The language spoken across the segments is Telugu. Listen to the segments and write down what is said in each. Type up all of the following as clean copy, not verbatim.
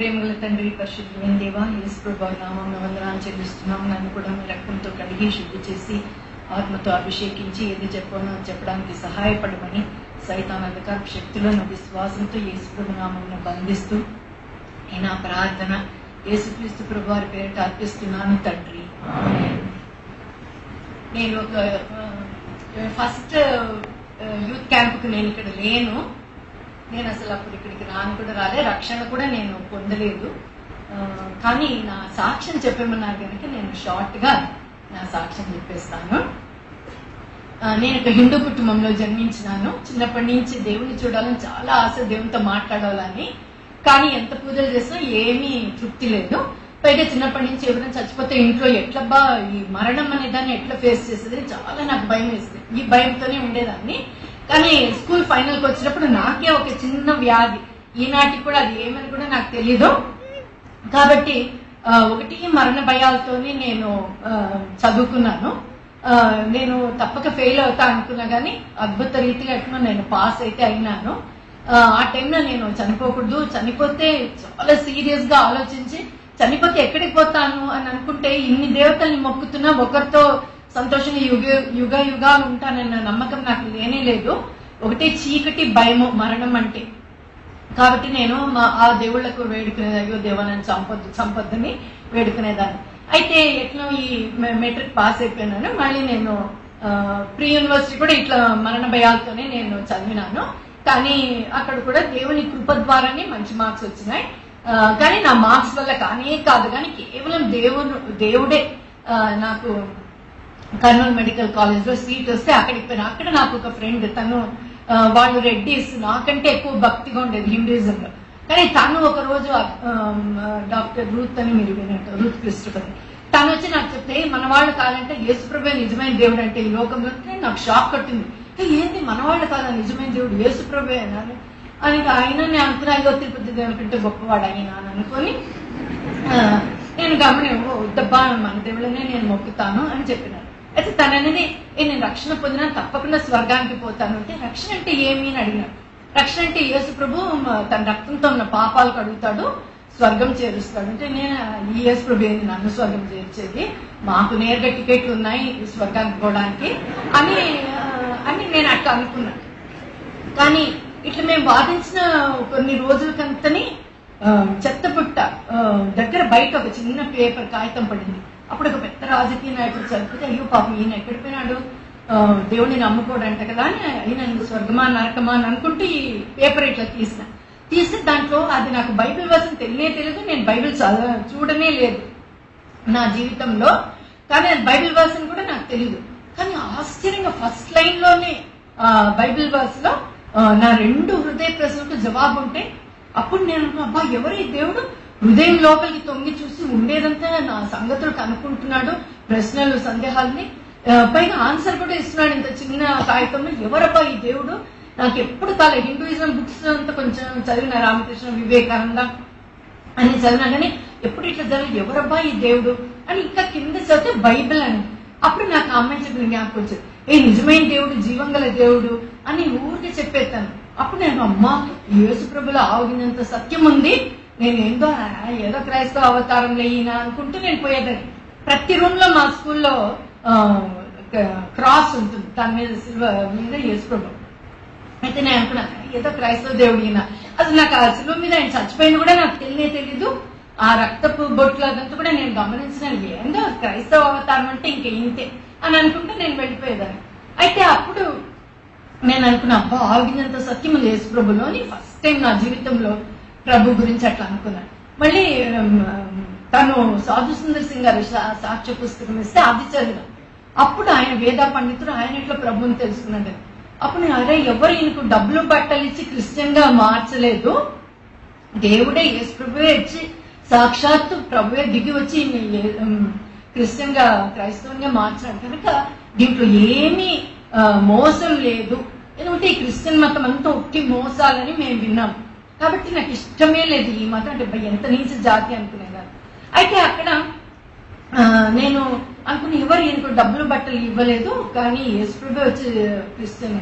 ప్రేమల తండ్రి, పరిశుద్ధులైన దేవా, యేసు ప్రభువు నామమున వందనాలు చెల్లిస్తున్నాం. నన్ను కూడా మీ రక్తంతో కడిగి శుద్ధి చేసి ఆత్మతో అభిషేకించి ఏది చెప్పానో చెప్పడానికి సహాయపడమని సైతాన్ అధికార శక్తులను విశ్వాసంతో యేసు ప్రభు నామమున బంధిస్తూ నా ప్రార్థన యేసుక్రీస్తు ప్రభు వారి పేరిట అర్పిస్తున్నాను తండ్రి. నేను ఒక ఫస్ట్ యూత్ క్యాంప్కి నేను ఇక్కడ లేను. నేను అసలు అప్పుడు ఇక్కడికి రాను కూడా రాలే, రక్షణ కూడా నేను పొందలేదు. కానీ నా సాక్ష్యం చెప్పేమన్నారు కనుక నేను షార్ట్గా నా సాక్ష్యం చెప్పేస్తాను. నేను ఒక హిందూ కుటుంబంలో జన్మించినాను. చిన్నప్పటి నుంచి దేవుని చూడాలని చాలా ఆశ, దేవునితో మాట్లాడాలని. కానీ ఎంత పూజలు చేసినా ఏమీ తృప్తి లేదు. పైగా చిన్నప్పటి నుంచి ఎవరైనా చచ్చిపోతే ఇంట్లో ఎట్లబ్బా ఈ మరణం అనే దాన్ని ఎట్లా ఫేస్ చేసేది చాలా నాకు భయం వేస్తుంది. ఈ భయంతోనే ఉండేదాన్ని. కానీ స్కూల్ ఫైనల్కి వచ్చినప్పుడు నాకే ఒక చిన్న వ్యాధి, ఈనాటికి కూడా అది ఏమని కూడా నాకు తెలీదు. కాబట్టి ఒకటి మరణ భయాలతోనే నేను చదువుకున్నాను. నేను తప్పక ఫెయిల్ అవుతా అనుకున్నా కానీ అద్భుత రీతిగా నేను పాస్ అయితే అయినాను. ఆ టైంలో నేను చనిపోకూడదు, చనిపోతే చాలా సీరియస్ గా ఆలోచించి చనిపోతే ఎక్కడికి పోతాను అని అనుకుంటే ఇన్ని దేవతల్ని మొక్కుతున్నా ఒకరితో సంతోషంగా యుగ యుగాలు ఉంటానన్న నమ్మకం నాకు లేనే లేదు. ఒకటే చీకటి భయము మరణం అంటే. కాబట్టి నేను ఆ దేవుళ్లకు వేడుకునేది, అయ్యో దేవా నన్ను సంపద్దని వేడుకునేదాన్ని. అయితే ఎట్లా ఈ మెట్రిక్ పాస్ అయిపోయినాను. మళ్ళీ నేను ప్రీ యూనివర్సిటీ కూడా ఇట్లా మరణ భయాలతోనే నేను చదివినాను. కానీ అక్కడ కూడా దేవుని కృప ద్వారానే మంచి మార్క్స్ వచ్చినాయి. కానీ నా మార్క్స్ వల్ల కానే కాదు, కానీ కేవలం దేవుడే నాకు కర్నూలు మెడికల్ కాలేజ్ లో సీట్ వస్తే అక్కడికి పోయినా. అక్కడ నాకు ఒక ఫ్రెండ్, తను వాళ్ళు రెడ్డిస్, నాకంటే ఎక్కువ భక్తిగా ఉండేది హిందూయిజంలో. కానీ తను ఒక రోజు డాక్టర్ రూత్ అని మీరు విన్నట్టు, రూత్ క్రిస్టోఫర్, తను వచ్చి నాకు చెప్తే మన వాళ్ళు కాదంటే యేసుప్రభువే నిజమైన దేవుడు అంటే ఈ లోకంలో. నాకు షాక్ కొట్టింది. ఏంటి మనవాళ్ళు కాదా నిజమైన దేవుడు, యేసుప్రభువే అన్నారు అని. ఆయన నేను అనుకున్నా, అయ్యో తిరుపతి దేవుని కంటే గొప్పవాడు అయినా అని అనుకొని నేను వద్దబ్బా మన దేవుళ్ళనే నేను మొక్కుతాను అని చెప్పినాను. అయితే తనని నేను రక్షణ పొందినా తప్పకుండా స్వర్గానికి పోతాను అంటే, రక్షణ అంటే ఏమి అని అడిగినాడు. రక్షణ అంటే యేసు ప్రభు తన రక్తంతో ఉన్న పాపాలు కడుగుతాడు, స్వర్గం చేరుస్తాడు అంటే, నేను ఈ యేసు ప్రభు ఏంది నన్ను స్వర్గం చేర్చేది, మాకు నేరుగా టికెట్లు ఉన్నాయి స్వర్గానికి పోవడానికి అని నేను అట్లా అనుకున్నాను. కానీ ఇట్లా మేము వాదించిన కొన్ని రోజులకంతని చెత్తపుట్ట దగ్గర బయట ఒక చిన్న పేపర్ కాగితం పడింది. అప్పుడు ఒక పెద్ద రాజకీయ నాయకుడు చదివితే, అయ్యో పాపం ఈయన ఎక్కడిపోయినాడు, దేవుడిని నమ్ముకోడంట కదా అని, ఈయన స్వర్గమా నరకమా అని అనుకుంటూ ఈ పేపర్ ఇట్లా తీస్తే దాంట్లో అది నాకు బైబిల్ వర్షన్ తెలియదు. నేను బైబిల్ చూడనే లేదు నా జీవితంలో. కానీ అది బైబిల్ వర్షన్ కూడా నాకు తెలియదు. కానీ ఆశ్చర్యంగా ఫస్ట్ లైన్ లోనే బైబిల్ వర్స్ లో నా 2 హృదయ ప్రశ్నలకు జవాబు ఉంటే, అప్పుడు నేను అబ్బా ఎవరు ఈ దేవుడు, హృదయం లోపలికి తొంగి చూసి ఉండేదంతా నా సంగతులు కనుక్కుంటున్నాడు, ప్రశ్నలు సందేహాలని పైగా ఆన్సర్ కూడా ఇస్తున్నాడు ఇంత చిన్న కాగితంలో. ఎవరబ్బా ఈ దేవుడు, నాకు ఎప్పుడు హిందూయిజం బుక్స్ అంతా కొంచెం చదివిన, రామకృష్ణ, వివేకానంద అని చదివినా కానీ ఎప్పుడు ఇట్లా చదివి ఎవరబ్బా ఈ దేవుడు అని. ఇంకా కింద చదివితే బైబిల్ అని. అప్పుడు నాకు ఆ అమ్మాయి చెప్పిన జ్ఞాపకం వచ్చింది, నిజమైన దేవుడు, జీవం గల దేవుడు అని ఊరికే చెప్పేస్తాను. అప్పుడు నేను అమ్మా యేసు ప్రభులో ఆగినంత సత్యం ఉంది, నేను ఏదో క్రైస్తవ అవతారంలో ఈయన అనుకుంటూ నేను పోయేదాన్ని. ప్రతి రూమ్ లో మా స్కూల్లో క్రాస్ ఉంటుంది, దాని మీద సిల్వర్ మీద యేసు ప్రభు. అయితే నేను అనుకున్నాను ఏదో క్రైస్తవ దేవుడు ఈయన. అసలు నాకు ఆ సిల్వ మీద ఆయన చచ్చిపోయింది కూడా నాకు తెలీదు. ఆ రక్తపు బొట్లు అదంతా కూడా నేను గమనించినాను. ఏందో క్రైస్తవ అవతారం అంటే ఇంక ఇంతే అని అనుకుంటే నేను వెళ్ళిపోయేదాన్ని. అయితే అప్పుడు నేను అనుకున్నా, అబ్బా ఆగినంత సత్యం ఉంది యేసు ప్రభులో అని ఫస్ట్ టైం నా జీవితంలో ప్రభు గురించి అట్లా అనుకున్నాను. మళ్ళీ తను సాధు సుందర్ సింగ్ గారు సాక్ష్య పుస్తకం ఇస్తే అది చదివాను. అప్పుడు ఆయన వేద పండితుడు, ఆయన ఇట్లా ప్రభుని తెలుసుకున్నాడు. అప్పుడు నేను అరే ఎవరు ఈయనకు డబ్బులు బట్టలు ఇచ్చి క్రిస్టియన్ గా మార్చలేదు, దేవుడే యేసు ప్రభువే ఇచ్చి సాక్షాత్తు ప్రభువే దిగి వచ్చి క్రిస్టియన్ గా క్రైస్తవంగా మార్చాడు కనుక దీంట్లో ఏమీ మోసం లేదు. ఎందుకంటే ఈ క్రిస్టియన్ మతం అంతా ఒట్టి మోసాలని మేము విన్నాం. కాబట్టి నాకు ఇష్టమే లేదు ఈ మతం అంటే, ఎంత నీచ జాతి అనుకునేదాన్ని. అయితే అక్కడ నేను అనుకుని ఎవరు ఈయనకు డబ్బులు బట్టలు ఇవ్వలేదు, కానీ యేసు ప్రభువే వచ్చి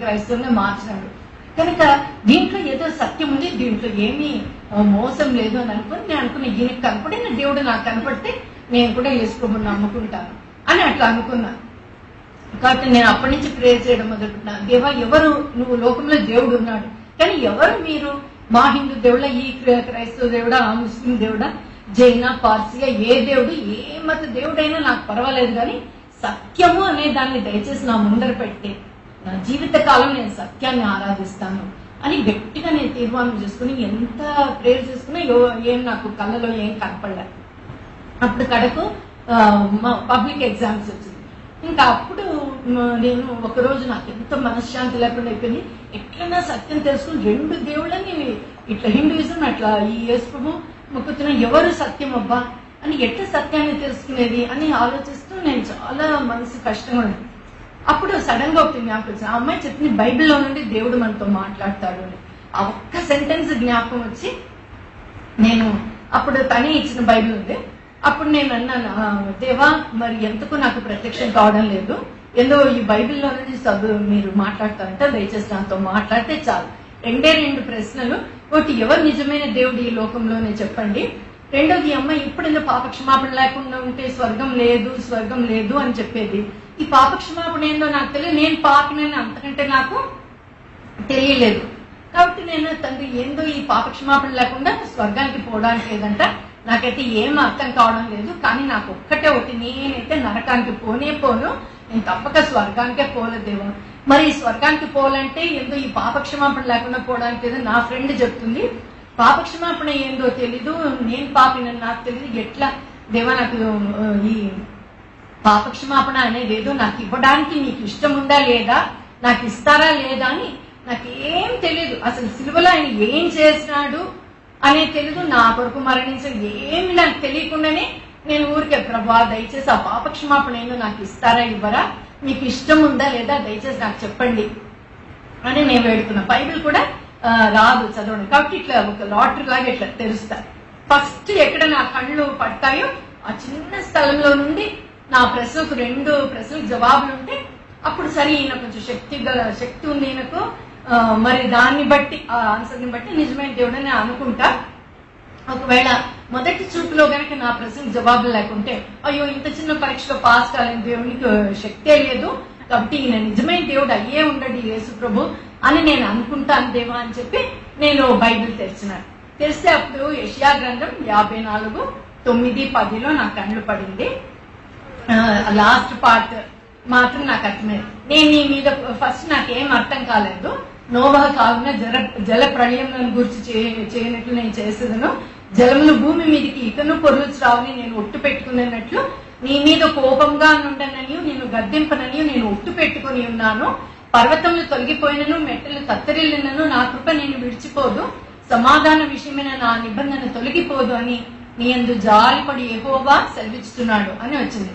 క్రైస్తవంగా మార్చినాడు. కనుక దీంట్లో ఏదో సత్యం ఉంది, దీంట్లో ఏమీ మోసం లేదు అని అనుకుని నేను అనుకున్నా, ఈయనకి కనపడిన దేవుడు నాకు కనపడితే నేను కూడా యేసు ప్రభువుని నమ్ముకుంటాను అని అట్లా అనుకున్నాను. కాబట్టి నేను అప్పటి నుంచి ప్రేయర్ చేయడం మొదలుపెట్టినా, దేవా ఎవరు, నువ్వు లోకంలో దేవుడు ఉన్నాడు, కానీ ఎవరు మీరు, మా హిందూ దేవుడా, ఈ క్రైస్తవ దేవుడా, ఆ ముస్లిం దేవుడా, జైన, పార్సీగా, ఏ దేవుడు, ఏ మత దేవుడైనా నాకు పర్వాలేదు, కానీ సత్యము అనే దాన్ని దయచేసి నా ముందర పెట్టి నా జీవిత కాలం నేను సత్యాన్ని ఆరాధిస్తాను అని గట్టిగా నేను తీర్మానం చేసుకుని ఎంత ప్రేయర్ చేసుకున్నా ఏం నాకు కళ్ళలో ఏం కనపడలే. అప్పుడు కడకు పబ్లిక్ ఎగ్జామ్స్ వచ్చింది. ఇంకా అప్పుడు నేను ఒకరోజు నాకు ఎంతో మనశ్శాంతి లేకుండా అయిపోయింది. ఎట్లన్నా సత్యం తెలుసుకుని 2 దేవుళ్ళని ఇట్లా హిందూయిజం అట్లా ఈ యేసు ప్రభు మొక్కుతున్న ఎవరు సత్యం అబ్బా అని ఎట్లా సత్యాన్ని తెలుసుకునేది అని ఆలోచిస్తూ నేను చాలా మనసు కష్టంగా ఉంది. అప్పుడు సడన్ గా ఒకటి జ్ఞాపకం వచ్చింది, ఆ అమ్మాయి చెప్పింది బైబిల్లో నుండి దేవుడు మనతో మాట్లాడతాడు అని. ఆ ఒక్క సెంటెన్స్ జ్ఞాపకం వచ్చి నేను అప్పుడు తనే ఇచ్చిన బైబిల్ ఉంది. అప్పుడు నేను అన్నాను, దేవా మరి ఎందుకు నాకు ప్రత్యక్షం కావడం లేదు, ఏదో ఈ బైబిల్లో నుంచి చదువు మీరు మాట్లాడతారంటే దయచేసి నాతో మాట్లాడితే చాలు. 2 ప్రశ్నలు, ఒకటి ఎవరు నిజమైన దేవుడు ఈ లోకంలోనే చెప్పండి, రెండోది ఈ అమ్మాయి ఇప్పుడు పాపక్షమాపణ లేకుండా ఉంటే స్వర్గం లేదు అని చెప్పేది. ఈ పాపక్షమాపణ ఏందో నాకు తెలియదు, నేను పాపినని అంతకంటే నాకు తెలియలేదు. కాబట్టి నేను తండ్రి ఏందో ఈ పాపక్షమాపణ లేకుండా స్వర్గానికి పోవడానికి లేదంట, నాకైతే ఏం అర్థం కావడం లేదు, కానీ నాకు ఒక్కటే ఒకటి, నేనైతే నరకానికి పోను, నేను తప్పక స్వర్గానికే పోలేదేమో. మరి స్వర్గానికి పోవాలంటే ఏందో ఈ పాపక్షమాపణ లేకుండా పోవడానికి లేదు. నా ఫ్రెండ్ చెప్తుంది పాపక్షమాపణ ఏందో తెలీదు, నేను పాపినని నాకు తెలియదు, ఎట్లా దేవా నాకు ఈ పాపక్షమాపణ అనేది ఏదో నాకు ఇవ్వడానికి నీకు ఇష్టం ఉందా లేదా, నాకు ఇస్తారా లేదా అని నాకేం తెలియదు. అసలు సిలువలో ఆయన ఏం చేసినాడు అనేది తెలీదు, నా కొరకు మరణించడం ఏమి నాకు తెలియకుండానే నేను ఊరికే ప్రభా దయచేసి ఆ పాపక్షమాపణ ఏందో నాకు ఇస్తారా ఇవ్వరా, మీకు ఇష్టం ఉందా లేదా దయచేసి నాకు చెప్పండి అని నేను వేడుకున్నా. బైబిల్ కూడా రాదు చదవడం, కాబట్టి ఇట్లా ఒక లాటరీ లాగా ఇట్లా తెరుస్తారు. ఫస్ట్ ఎక్కడ నా కళ్ళు పడతాయో ఆ చిన్న స్థలంలో నుండి నా ప్రశ్నకు 2 ప్రశ్నలకు జవాబులు ఉంటే అప్పుడు సరే ఈయన కొంచెం శక్తి ఉంది ఈయనకు, మరి దాన్ని బట్టి ఆ ఆన్సర్ని బట్టి నిజమైన దేవుడు అని అనుకుంటా. ఒకవేళ మొదటి చూపులో కనుక నా ప్రశ్నకు జవాబులు లేకుంటే అయ్యో ఇంత చిన్న పరీక్షలో పాస్ కాలేని దేవునికి శక్తే లేదు, కాబట్టి ఈయన నిజమైన దేవుడు అయ్యే ఉండడు యేసు ప్రభు అని నేను అనుకుంటాను దేవా అని చెప్పి నేను బైబిల్ తెరిస్తే అప్పుడు యెషయా గ్రంథం 54:9-10లో నా కళ్ళు పడింది. లాస్ట్ పార్ట్ మాత్రం నాకు అర్థమైంది. నేను నీ మీద ఫస్ట్ నాకేం అర్థం కాలేదు, నోవహు కాలంలో జల ప్రళయం గురించి చేయనట్లు నేను చేసేదను, జలములు భూమి మీదకి ఇకను పొరులు రావని నేను ఒట్టు పెట్టుకున్నట్లు, నీ మీద కోపంగా ఉండనని నేను గద్దింపనని నేను ఒట్టు పెట్టుకుని ఉన్నాను, పర్వతములు తొలగిపోయినను మెట్టలు తత్తరిల్లినను నా కృప నేను విడిచిపోదు, సమాధాన విషయమైన నా నిబంధన తొలగిపోదు అని నీ యందు జాలిపడి యెహోవా సెలవిస్తున్నాడు అని వచ్చింది.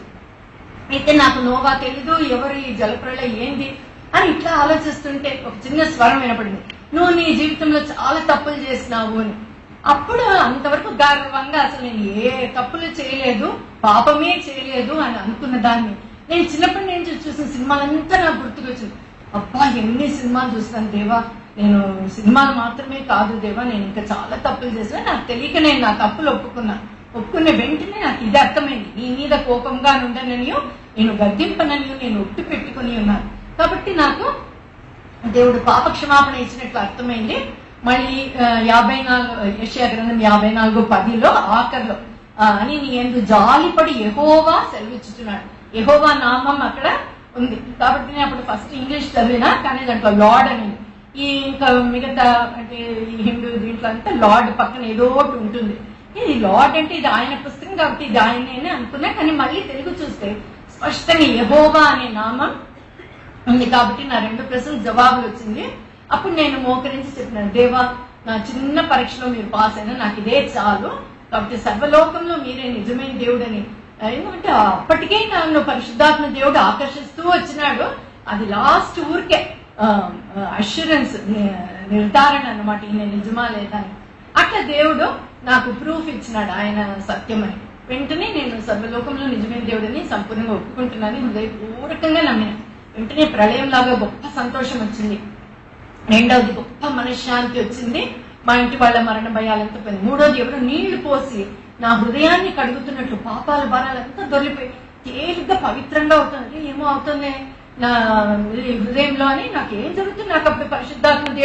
అయితే నాకు నోవా తెలీదు, ఎవరు ఈ జలప్రళయం ఏంది అని ఇట్లా ఆలోచిస్తుంటే ఒక చిన్న స్వరం వినపడింది, నువ్వు నీ జీవితంలో చాలా తప్పులు చేసినావు అని. అప్పుడు అంతవరకు గర్వంగా అసలు నేను ఏ తప్పులు చేయలేదు, పాపమే చేయలేదు అని అనుకున్న దాన్ని నేను చిన్నప్పటి నుంచి చూసిన సినిమాలంతా నాకు గుర్తుకొచ్చింది. అబ్బా ఎన్ని సినిమాలు చూస్తాను దేవా, నేను సినిమాలు మాత్రమే కాదు దేవా, నేను ఇంకా చాలా తప్పులు చేసినా, నాకు తెలియక నేను నా తప్పులు ఒప్పుకున్న వెంటనే నాకు ఇది అర్థమైంది, నీ మీద కోపంగా ఉండననియో నేను గద్దింపననియో నేను ఒట్టు పెట్టుకుని ఉన్నాను. కాబట్టి నాకు దేవుడు పాపక్షమాపణ ఇచ్చినట్లు అర్థమైంది. మళ్ళీ 54 యెషయా గ్రంథం 54:10లో ఆఖరిలో అని నీ యందు జాలిపడి యెహోవా సెలవిచ్చుతున్నాడు. యెహోవా నామం అక్కడ ఉంది కాబట్టి నేను అప్పుడు ఫస్ట్ ఇంగ్లీష్ చదివినా, కానీ దాంట్లో లార్డ్ అని ఈ ఇంకా మిగతా అంటే ఈ హిందూ దీంట్లో అంతా లార్డ్ పక్కన ఏదో ఒకటి ఉంటుంది. ఇది లార్డ్ అంటే ఇది ఆయన పుస్తకం కాబట్టి ఇది ఆయనే అనుకున్నా, కానీ మళ్ళీ తెలుగు చూస్తే స్పష్టంగా యెహోవా అనే నామం ఉంది. కాబట్టి నా 2 ప్రశ్నలకు జవాబులు వచ్చింది. అప్పుడు నేను మోకరించి చెప్పినాను, దేవా నా చిన్న పరీక్షలో మీరు పాస్ అయినా నాకు ఇదే చాలు, కాబట్టి సర్వలోకంలో మీరే నిజమైన దేవుడని. ఎందుకంటే అప్పటికే నన్ను పరిశుద్ధాత్మ దేవుడు ఆకర్షిస్తూ వచ్చినాడు, అది లాస్ట్ ఊరికే అష్యూరెన్స్ నిర్ధారణ అన్నమాట, ఈయన నిజమా లేదా అని. అట్లా దేవుడు నాకు ప్రూఫ్ ఇచ్చినాడు ఆయన సత్యమని. వెంటనే నేను సర్వలోకంలో నిజమైన దేవుడని సంపూర్ణంగా ఒప్పుకుంటున్నాను, హృదయపూర్వకంగా నమ్మిన. వెంటనే ప్రళయం లాగా గొప్ప సంతోషం వచ్చింది. రెండవది గొప్ప మనశ్శాంతి వచ్చింది. మా ఇంటి వాళ్ళ మరణ భయాలంతా పోయింది. మూడోది ఎవరో నీళ్లు పోసి నా హృదయాన్ని కడుగుతున్నట్లు పాపాల భారాలంతా దొరికిపోయి తేలిగ్గా పవిత్రంగా అవుతుంది. ఏమో అవుతుంది నా హృదయంలో అని నాకు ఏం జరుగుతుంది, నాకు అప్పుడు పరిశుద్ధాత్మ దేవుడు